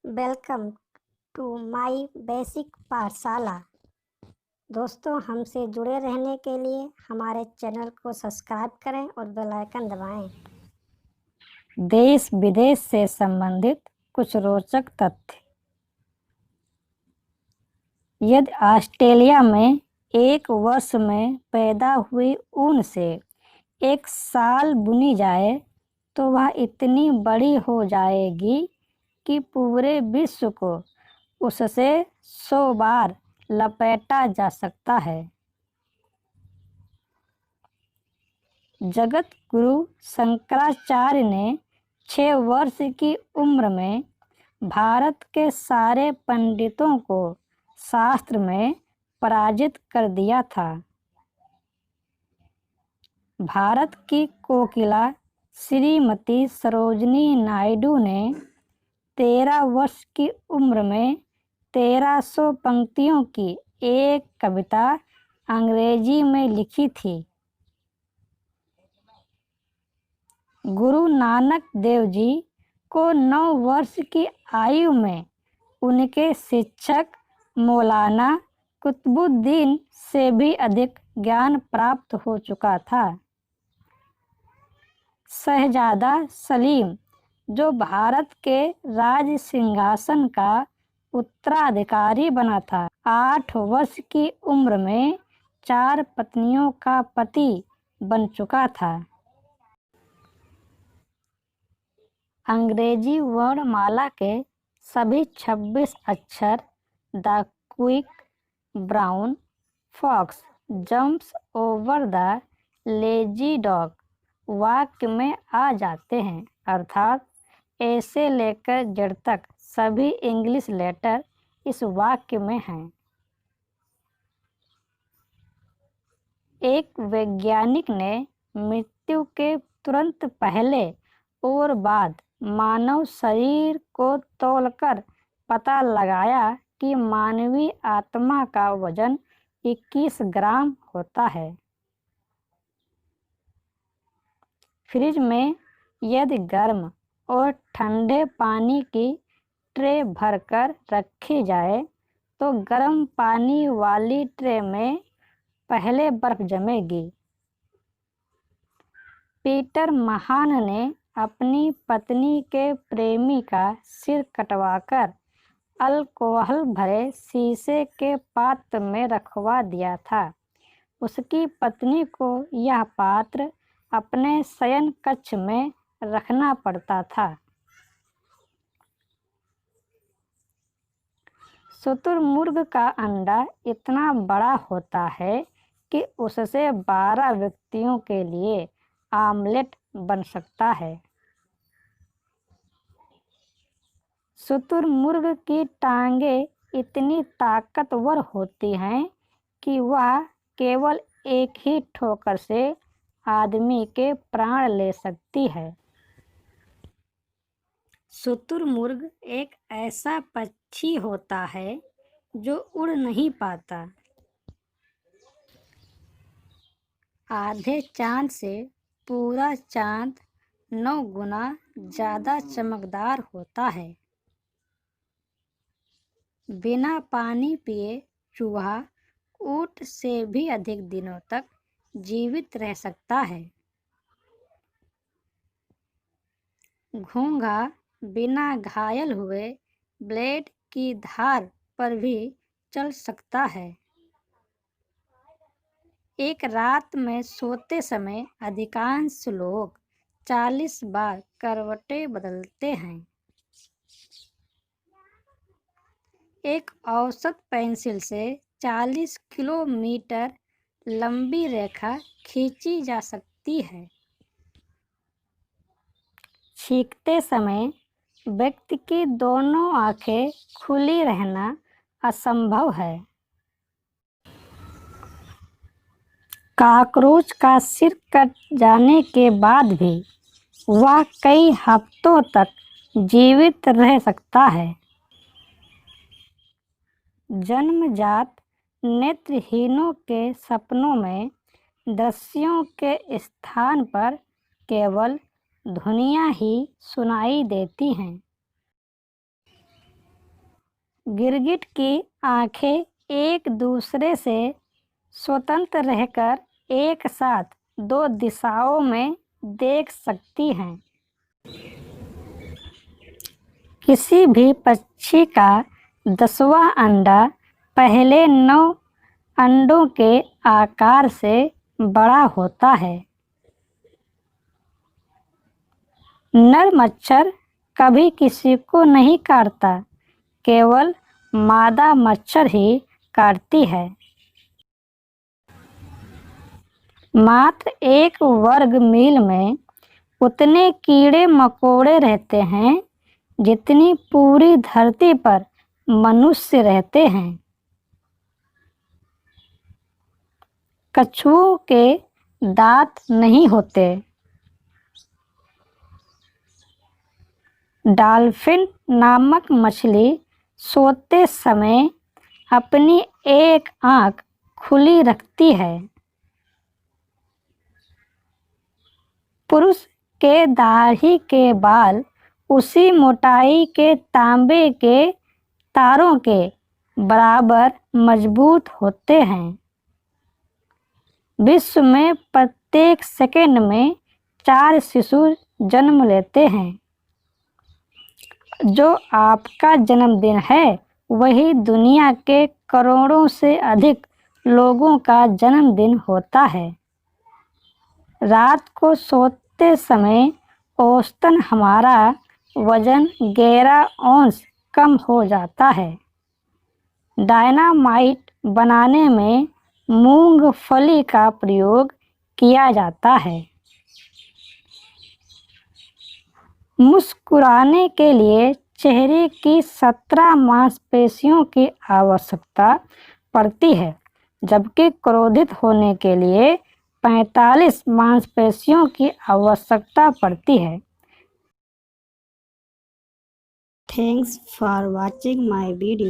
Welcome to my basic पाठशाला। दोस्तों, हमसे जुड़े रहने के लिए हमारे चैनल को सब्सक्राइब करें और बेल आइकन दबाएं। देश विदेश से संबंधित कुछ रोचक तथ्य। यदि ऑस्ट्रेलिया में एक वर्ष में पैदा हुई ऊन से एक साल बुनी जाए तो वह इतनी बड़ी हो जाएगी कि पूरे विश्व को उससे 100 बार लपेटा जा सकता है। जगत गुरु शंकराचार्य ने 6 वर्ष की उम्र में भारत के सारे पंडितों को शास्त्र में पराजित कर दिया था। भारत की कोकिला श्रीमती सरोजिनी नायडू ने 13 वर्ष की उम्र में 1300 पंक्तियों की एक कविता अंग्रेजी में लिखी थी। गुरु नानक देव जी को 9 वर्ष की आयु में उनके शिक्षक मौलाना कुतुबुद्दीन से भी अधिक ज्ञान प्राप्त हो चुका था। शहजादा सलीम, जो भारत के राज सिंहासन का उत्तराधिकारी बना था, 8 वर्ष की उम्र में 4 पत्नियों का पति बन चुका था। अंग्रेजी वर्णमाला के सभी 26 अक्षर the quick brown fox jumps over the lazy dog वाक्य में आ जाते हैं, अर्थात ए से लेकर जेड तक सभी इंग्लिश लेटर इस वाक्य में हैं। एक वैज्ञानिक ने मृत्यु के तुरंत पहले और बाद मानव शरीर को तौलकर पता लगाया कि मानवीय आत्मा का वजन 21 ग्राम होता है। फ्रिज में यदि गर्म और ठंडे पानी की ट्रे भरकर रखी जाए तो गर्म पानी वाली ट्रे में पहले बर्फ जमेगी। पीटर महान ने अपनी पत्नी के प्रेमी का सिर कटवाकर अल्कोहल भरे शीशे के पात्र में रखवा दिया था। उसकी पत्नी को यह पात्र अपने शयन कक्ष में रखना पड़ता था। शुतुरमुर्ग का अंडा इतना बड़ा होता है कि उससे 12 व्यक्तियों के लिए आमलेट बन सकता है। शुतुरमुर्ग की टांगें इतनी ताकतवर होती हैं कि वह केवल एक ही ठोकर से आदमी के प्राण ले सकती है। शुतुरमुर्ग एक ऐसा पक्षी होता है जो उड़ नहीं पाता। आधे चांद से पूरा चांद 9 गुना ज़्यादा चमकदार होता है। बिना पानी पिए चूहा ऊँट से भी अधिक दिनों तक जीवित रह सकता है। घोंघा बिना घायल हुए ब्लेड की धार पर भी चल सकता है। एक रात में सोते समय अधिकांश लोग 40 बार करवटें बदलते हैं। एक औसत पेंसिल से 40 किलोमीटर लंबी रेखा खींची जा सकती है। छींकते समय व्यक्ति की दोनों आंखें खुली रहना असंभव है। कॉकरोच का सिर कट जाने के बाद भी वह कई हफ्तों तक जीवित रह सकता है। जन्मजात नेत्रहीनों के सपनों में दृश्यों के स्थान पर केवल ध्वनियाँ ही सुनाई देती हैं। गिरगिट की आंखें एक दूसरे से स्वतंत्र रहकर एक साथ दो दिशाओं में देख सकती हैं। किसी भी पक्षी का 10वां अंडा पहले 9 अंडों के आकार से बड़ा होता है। नर मच्छर कभी किसी को नहीं काटता, केवल मादा मच्छर ही काटती है। मात्र 1 वर्ग मील में उतने कीड़े मकोड़े रहते हैं जितनी पूरी धरती पर मनुष्य रहते हैं। कछुओं के दांत नहीं होते। डॉल्फिन नामक मछली सोते समय अपनी एक आंख खुली रखती है। पुरुष के दाढ़ी के बाल उसी मोटाई के तांबे के तारों के बराबर मजबूत होते हैं। विश्व में प्रत्येक सेकंड में 4 शिशु जन्म लेते हैं। जो आपका जन्मदिन है वही दुनिया के करोड़ों से अधिक लोगों का जन्मदिन होता है। रात को सोते समय औसतन हमारा वजन 11 औंस कम हो जाता है। डायनामाइट बनाने में मूंगफली का प्रयोग किया जाता है। मुस्कुराने के लिए चेहरे की 17 मांसपेशियों की आवश्यकता पड़ती है, जबकि क्रोधित होने के लिए 45 मांसपेशियों की आवश्यकता पड़ती है। Thanks for watching my video.